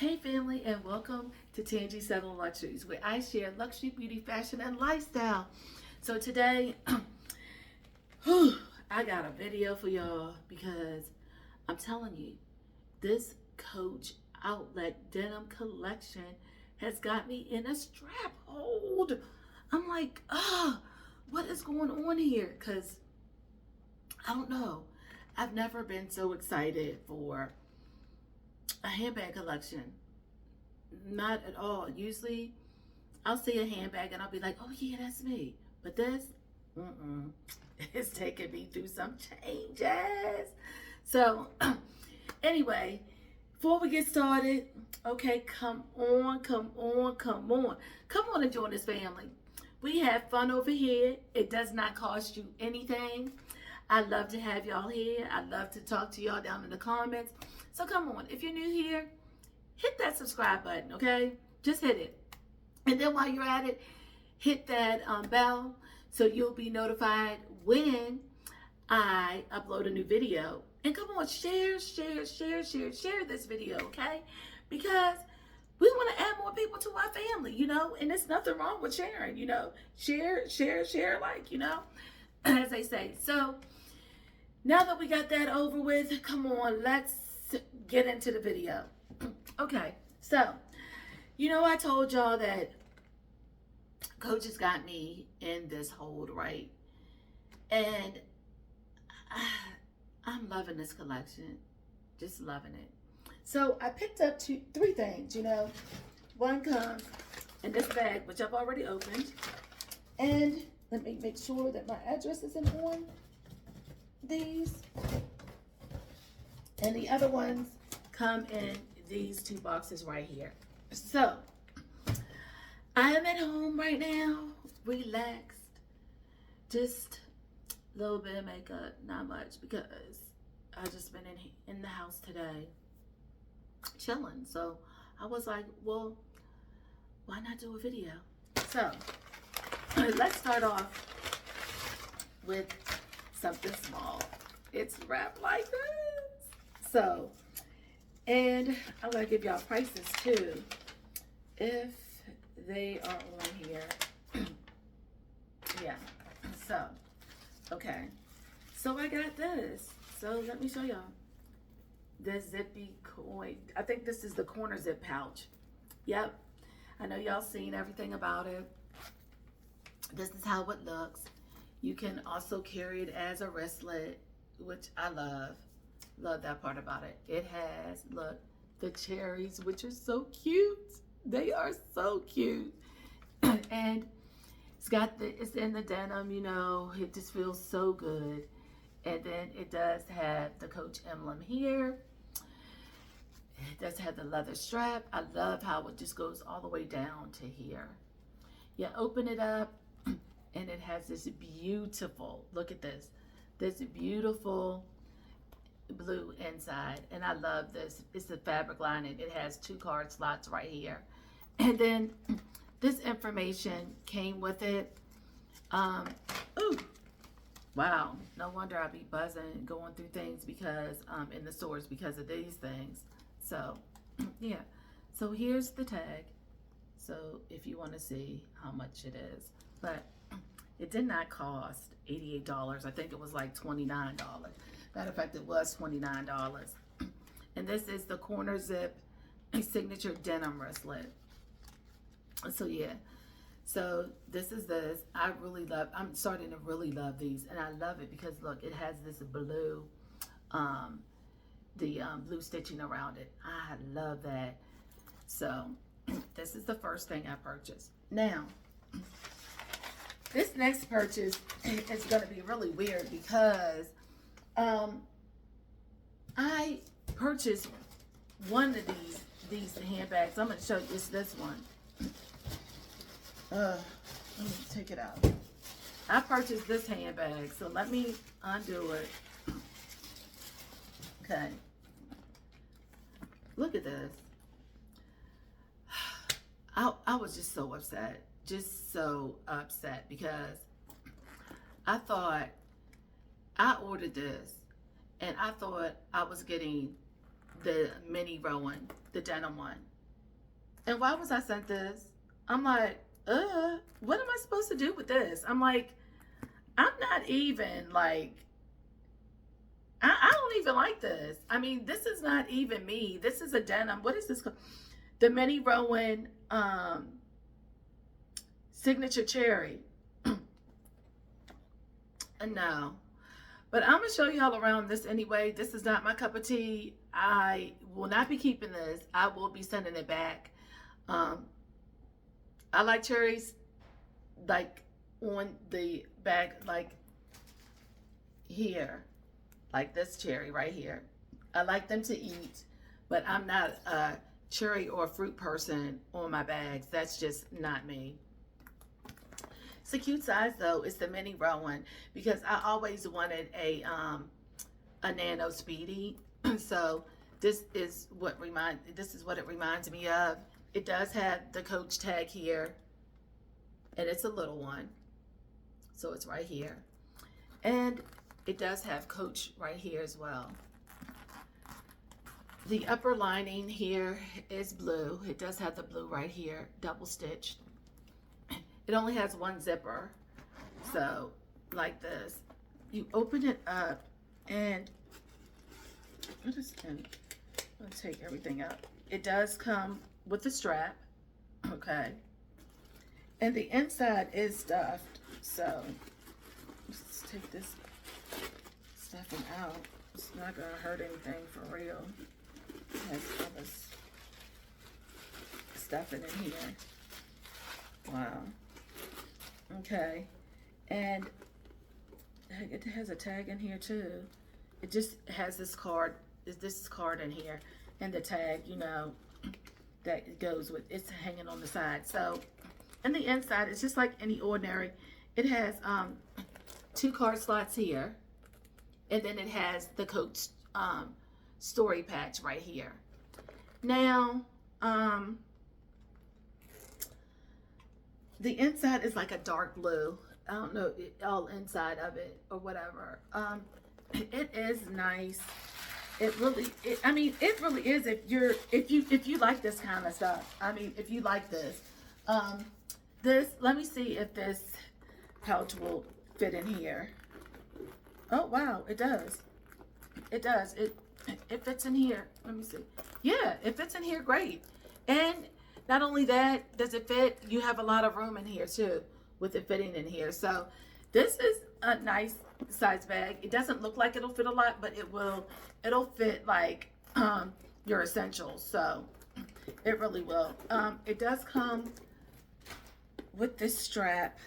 Hey family, and welcome to Tangiessubtleluxuries, where I share luxury, beauty, fashion, and lifestyle. So today, I got a video for y'all because I'm telling you, this Coach Outlet Denim collection has got me in a strap hold. I'm like, what is going on here? Because I don't know. I've never been so excited for a handbag collection. Not at all. Usually I'll see a handbag and I'll be like, oh yeah, that's me. But this, it's taking me through some changes. So anyway, before we get started, okay, come on and join this family. We have fun over here. It does not cost you anything. I love to have y'all here. I love to talk to y'all down in the comments. So come on, if you're new here, hit that subscribe button, okay? Just hit it. And then while you're at it, hit that bell so you'll be notified when I upload a new video. And come on, share this video, okay? Because we want to add more people to our family, you know? And there's nothing wrong with sharing, you know? Share, like, you know? As they say. So now that we got that over with, come on, let's get into the video. Okay, so, you know, I told y'all that Coach has got me in this hold, right? And I'm loving this collection, just loving it. So I picked up three things, you know. One comes in this bag, which I've already opened. And let me make sure that my address isn't on these. And the other ones come in these two boxes right here. So I am at home right now, relaxed, just a little bit of makeup, not much, because I just been in the house today chilling. So I was like, well, why not do a video? So let's start off with something small. It's wrapped like this. So, and I'm gonna give y'all prices too, if they are on here. Yeah, so, okay. So I got this. So let me show y'all. The Zippy coin. I think this is the corner zip pouch. Yep. I know y'all seen everything about it. This is how it looks. You can also carry it as a wristlet, which I love. Love that part about it. It has, look, the cherries, which are so cute. They are so cute. And it's in the denim, you know, it just feels so good. And then it does have the Coach emblem here. It does have the leather strap. I love how it just goes all the way down to here. You open it up and it has this beautiful, look at this beautiful blue inside. And I love this. It's the fabric lining. It has 2 card slots right here. And then this information came with it. Ooh, wow. No wonder I be buzzing going through things because in the stores because of these things. So yeah. So here's the tag. So if you want to see how much it is, but it did not cost $88. I think it was like $29. Matter of fact, it was $29. And this is the corner zip signature denim wristlet. So yeah, so this is this. I'm starting to really love these, and I love it because look, it has this blue, blue stitching around it. I love that. So this is the first thing I purchased. Now, this next purchase is going to be really weird because I purchased one of these handbags. I'm going to show you this one. Let me take it out. I purchased this handbag, so let me undo it. Okay. Look at this. I was just so upset. Because I thought I ordered this and I thought I was getting the mini Rowan, the denim one. And why was I sent this? I'm like, what am I supposed to do with this? I'm like, I'm not even like, I don't even like this. I mean, this is not even me. This is a denim. What is this called? The mini Rowan signature cherry. No. But I'm going to show y'all around this anyway. This is not my cup of tea. I will not be keeping this. I will be sending it back. I like cherries like on the back, like here, like this cherry right here. I like them to eat, but I'm not a cherry or fruit person on my bags. That's just not me. It's a cute size though. It's the mini Rowan because I always wanted a nano speedy. So this is what it reminds me of. It does have the Coach tag here, and it's a little one, so it's right here, and it does have Coach right here as well. The upper lining here is blue. It does have the blue right here, double stitched. It only has one zipper, so like this. You open it up, and I'm gonna take everything out. It does come with the strap, okay, and the inside is stuffed. So let's take this stuffing out. It's not gonna hurt anything for real. It has all this stuffing in here. Wow. Okay, and it has a tag in here too. It just has this card in here, and the tag, you know, that goes with it's hanging on the side. So, and the inside is just like any ordinary. It has 2 card slots here, and then it has the Coach story patch right here. Now, the inside is like a dark blue. I don't know, all inside of it or whatever. It is nice. It really is if you like this kind of stuff. I mean, if you like this. Let me see if this pouch will fit in here. Oh wow, it does. It does. It fits in here. Let me see. Yeah, it fits in here great. And not only that, does it fit, you have a lot of room in here too with it fitting in here. So this is a nice size bag. It doesn't look like it'll fit a lot, but it'll fit like your essentials. So it really will. It does come with this strap,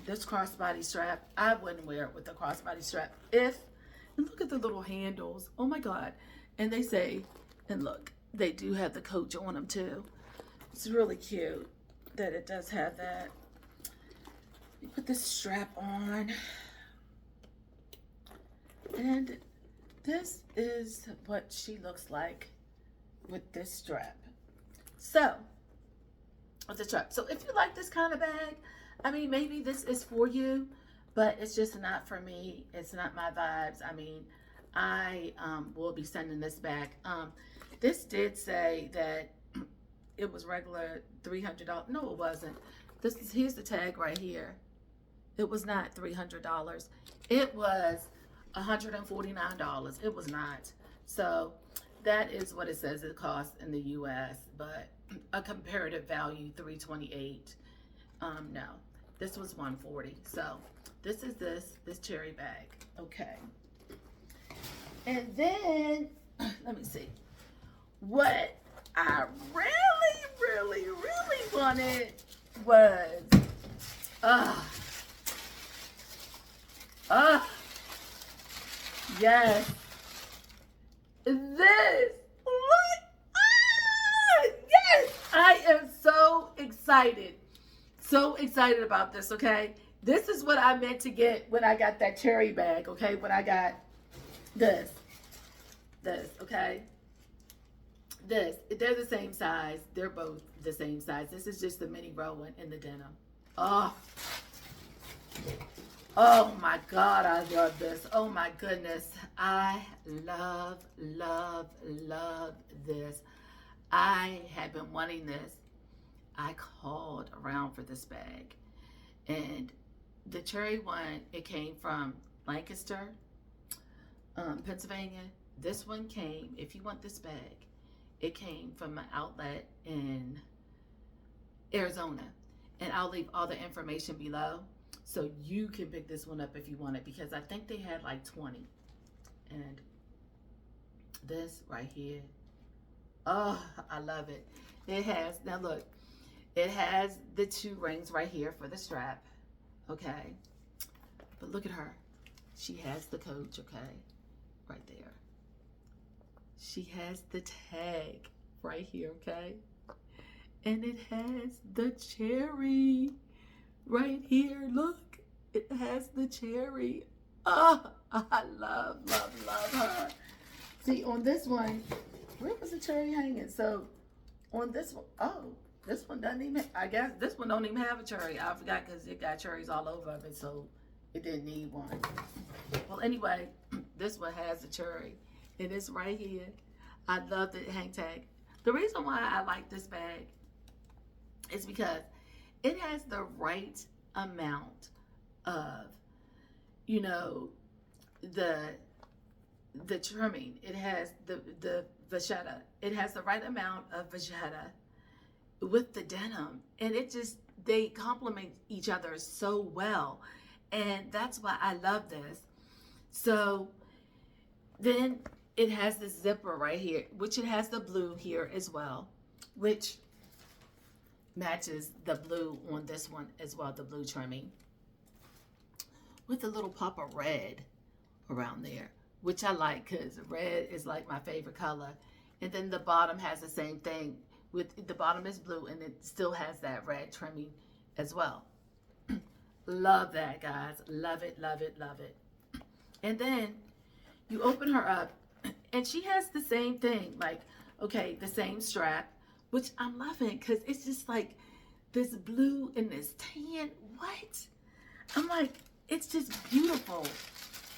this crossbody strap. I wouldn't wear it with the crossbody strap. And look at the little handles. Oh my God. And they say, and look, they do have the Coach on them too. It's really cute that it does have that. You put this strap on. And this is what she looks like with this strap. So, with the strap. So if you like this kind of bag, I mean, maybe this is for you, but it's just not for me. It's not my vibes. I mean, I will be sending this back. This did say that it was regular $300. No, it wasn't. Here's the tag right here. It was not $300. It was $149. It was not. So that is what it says it costs in the US, but a comparative value $328. No, this was $140. So this is this cherry bag. Okay. And then let me see. What I really wanted was yes, this. What? Yes, I am so excited about this. Okay, this is what I meant to get when I got that cherry bag. Okay, when I got this, okay. They're the same size. They're both the same size. This is just the mini Rowan in the denim. Oh my God, I love this. Oh my goodness. I love this. I have been wanting this I called around for this bag. And the cherry one, it came from Lancaster, Pennsylvania. This one came, if you want this bag, it came from an outlet in Arizona. And I'll leave all the information below so you can pick this one up if you want it, because I think they had like 20. And this right here, oh, I love it. It has, now look, it has the 2 rings right here for the strap, okay? But look at her. She has the coach, okay? Right there. She has the tag right here, okay? And it has the cherry right here. Look, it has the cherry. Oh, I love, love, love her. See, on this one, where was the cherry hanging? So, on this one, oh, this one doesn't even, I guess this one don't even have a cherry. I forgot because it got cherries all over it, so it didn't need one. Well, anyway, this one has a cherry. It is right here. I love the hang tag. The reason why I like this bag is because it has the right amount of, you know, the trimming. It has the vachetta. It has the right amount of vachetta with the denim, and it just, they complement each other so well, and that's why I love this. So then it has this zipper right here, which it has the blue here as well, which matches the blue on this one as well, the blue trimming, with a little pop of red around there, which I like because red is like my favorite color. And then the bottom has the same thing. With the bottom is blue and it still has that red trimming as well. Love that, guys. Love it, love it, love it. And then you open her up and she has the same thing, like, okay, the same strap, which I'm loving because it's just like this blue and this tan. What? I'm like, it's just beautiful.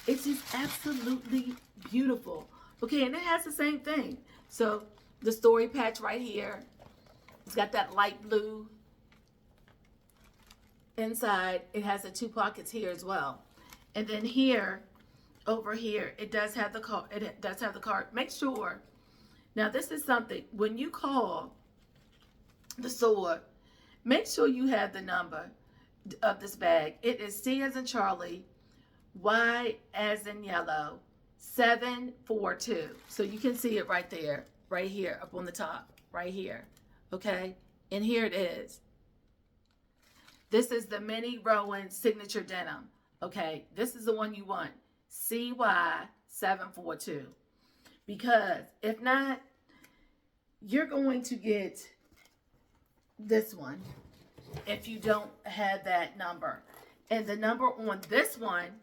It's just absolutely beautiful. Okay, and it has the same thing. So the story patch right here, it's got that light blue inside. It has the 2 pockets here as well. And then here, over here, it does have the card. It does have the card. Make sure, now this is something, when you call the store, make sure you have the number of this bag. It is C as in Charlie, Y as in yellow, 742. So you can see it right there, right here, up on the top, right here. Okay, and here it is. This is the mini Rowan signature denim. Okay, this is the one you want, CY742. Because if not, you're going to get this one if you don't have that number. And the number on this one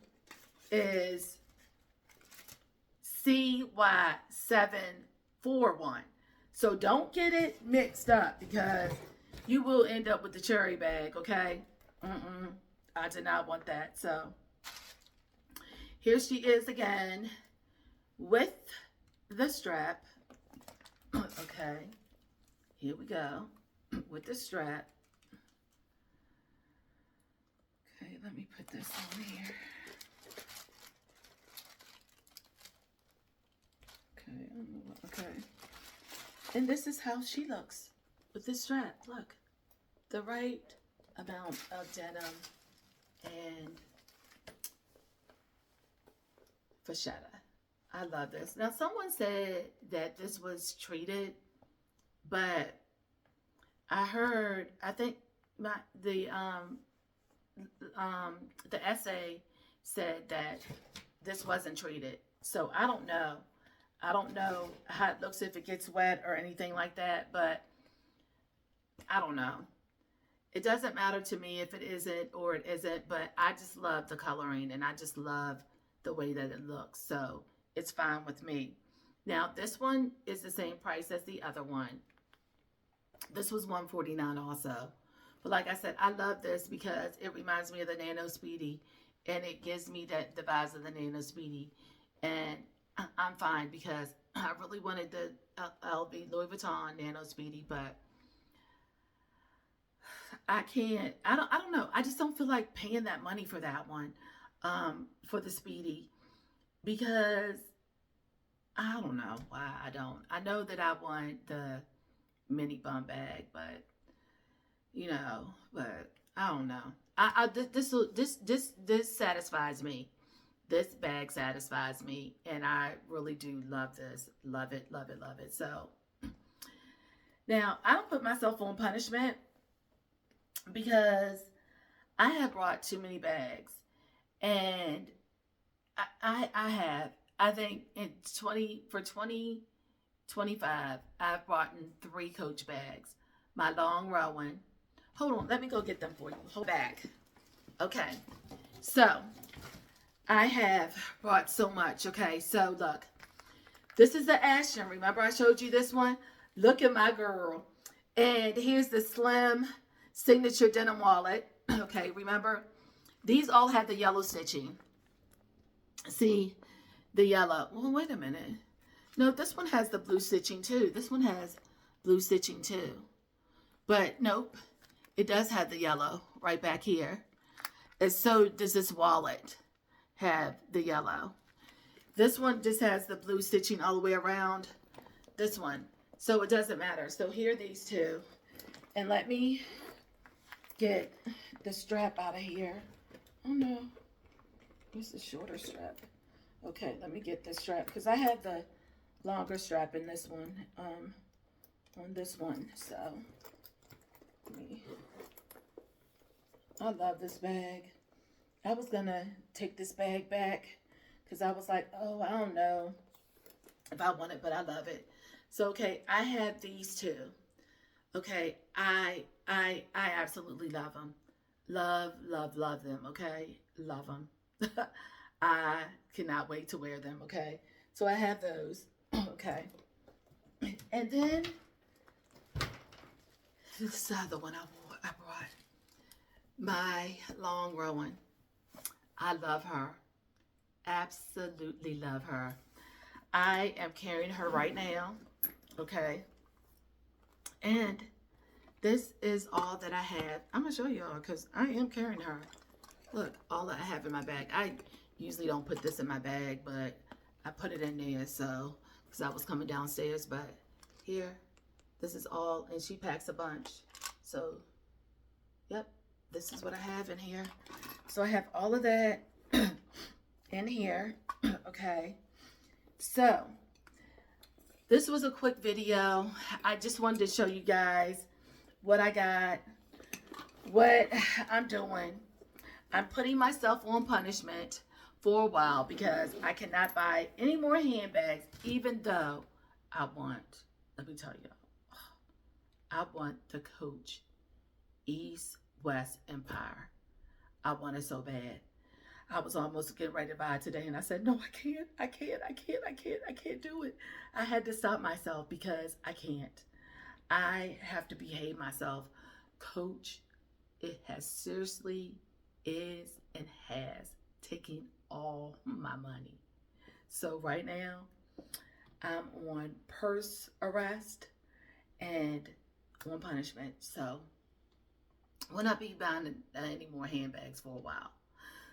is CY741. So don't get it mixed up because you will end up with the cherry bag, okay? I did not want that. So here she is again with the strap. Okay, here we go with the strap. Okay, let me put this on here. Okay. And this is how she looks with this strap. Look, the right amount of denim and vachetta. I love this. Now, someone said that this was treated, but I heard, I think the essay said that this wasn't treated. So I don't know. I don't know how it looks if it gets wet or anything like that, but I don't know. It doesn't matter to me if it isn't or it isn't, but I just love the coloring and I just love the way that it looks. So it's fine with me. Now, this one is the same price as the other one. This was $149 also. But like I said, I love this because it reminds me of the Nano Speedy and it gives me the vibes of the Nano Speedy. And I'm fine because I really wanted the LV Louis Vuitton Nano Speedy, but I can't. I don't know. I just don't feel like paying that money for that one, for the Speedy, because I don't know why I don't. I know that I want the mini bum bag, but but I don't know. This satisfies me. This bag satisfies me, and I really do love this. Love it, love it, love it. So now I don't put myself on punishment because I have brought too many bags, and I have. I think in 2025, I've brought in 3 Coach bags. My long Rowan. Hold on, let me go get them for you. Hold back. Okay, so I have brought so much. Okay, so look, this is the Ashton. Remember I showed you this one? Look at my girl. And here's the slim signature denim wallet. Okay, remember? These all have the yellow stitching. See, the yellow. Well, wait a minute. No, this one has the blue stitching too. This one has blue stitching too. But nope, it does have the yellow right back here. And so does this wallet have the yellow. This one just has the blue stitching all the way around. This one. So it doesn't matter. So here are these two. And let me get the strap out of here. Oh no. Where's the shorter strap? Okay, let me get this strap because I have the longer strap in this one, on this one. So, I love this bag. I was gonna take this bag back because I was like, oh, I don't know if I want it, but I love it. So, okay, I have these two. Okay, I absolutely love them. Love, love, love them. Okay, love them. I cannot wait to wear them, okay? So I have those, okay? And then, this is the other one I brought. My long Rowan. I love her. Absolutely love her. I am carrying her right now, okay? And this is all that I have. I'm going to show y'all because I am carrying her. Look, all that I have in my bag. I usually don't put this in my bag, but I put it in there so because I was coming downstairs. But here, this is all, and she packs a bunch. So, yep, this is what I have in here. So I have all of that in here. Okay. So this was a quick video. I just wanted to show you guys what I got, what I'm doing. I'm putting myself on punishment for a while because I cannot buy any more handbags, even though I want, let me tell you, I want the Coach East West Empire. I want it so bad. I was almost getting ready to buy it today, and I said, no, I can't do it. I had to stop myself because I can't. I have to behave myself. Coach, it has seriously is and has taken all my money. So right now, I'm on purse arrest and on punishment. So will not be buying any more handbags for a while.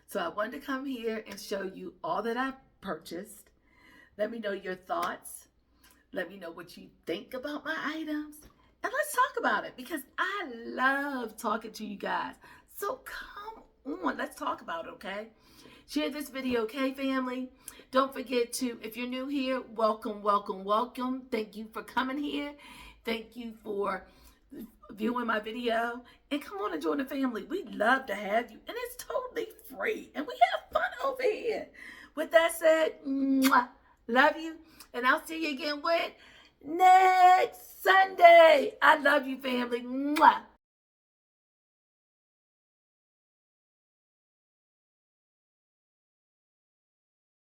So I wanted to come here and show you all that I've purchased. Let me know your thoughts. Let me know what you think about my items. And let's talk about it because I love talking to you guys. So come on, let's talk about it, okay? Share this video, okay, family? Don't forget to, if you're new here, welcome, welcome, welcome. Thank you for coming here. Thank you for viewing my video. And come on and join the family. We'd love to have you. And it's totally free. And we have fun over here. With that said, mwah, love you. And I'll see you again with next Sunday. I love you, family. Mwah.